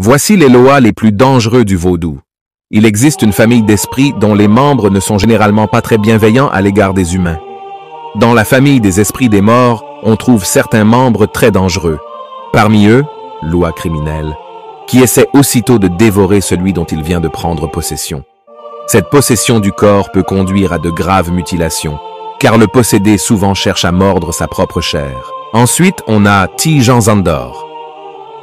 Voici les loas les plus dangereux du vaudou. Il existe une famille d'esprits dont les membres ne sont généralement pas très bienveillants à l'égard des humains. Dans la famille des esprits des morts, on trouve certains membres très dangereux. Parmi eux, Loa criminel, qui essaie aussitôt de dévorer celui dont il vient de prendre possession. Cette possession du corps peut conduire à de graves mutilations, car le possédé souvent cherche à mordre sa propre chair. Ensuite, on a Tjanzandor.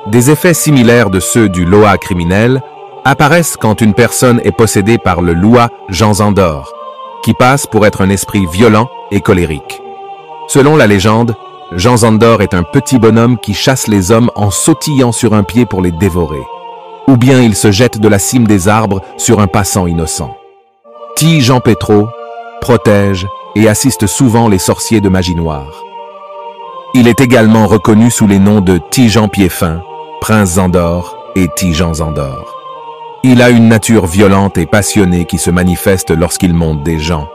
Des effets similaires de ceux du Loa criminel apparaissent quand une personne est possédée par le Loa Janzandor, qui passe pour être un esprit violent et colérique. Selon la légende, Janzandor est un petit bonhomme qui chasse les hommes en sautillant sur un pied pour les dévorer. Ou bien il se jette de la cime des arbres sur un passant innocent. Jean Petro protège et assiste souvent les sorciers de magie noire. Il est également reconnu sous les noms de Jean Piedfin, Prince Zandor et Jean Zandor. Il a une nature violente et passionnée qui se manifeste lorsqu'il monte des gens.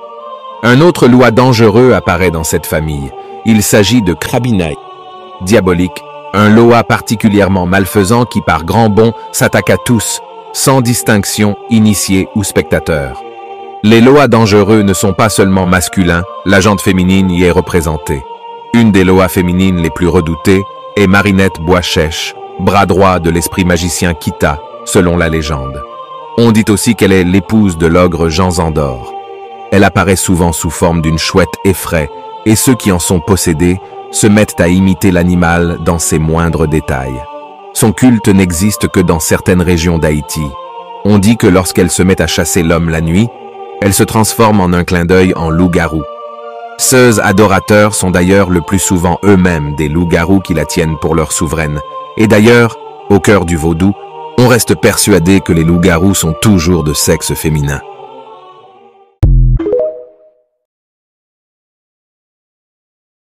Un autre Loa dangereux apparaît dans cette famille. Il s'agit de Krabinai, diabolique, un Loa particulièrement malfaisant qui par grand bond s'attaque à tous, sans distinction, initiés ou spectateurs. Les Loas dangereux ne sont pas seulement masculins, la jante féminine y est représentée. Une des Loas féminines les plus redoutées est Marinette Boissèche, bras droit de l'esprit magicien Kita, selon la légende. On dit aussi qu'elle est l'épouse de l'ogre Janzandor. Elle apparaît souvent sous forme d'une chouette effraie, et ceux qui en sont possédés se mettent à imiter l'animal dans ses moindres détails. Son culte n'existe que dans certaines régions d'Haïti. On dit que lorsqu'elle se met à chasser l'homme la nuit, elle se transforme en un clin d'œil en loup-garou. Ceux adorateurs sont d'ailleurs le plus souvent eux-mêmes des loups-garous qui la tiennent pour leur souveraine. Et d'ailleurs, au cœur du vaudou, on reste persuadé que les loups-garous sont toujours de sexe féminin.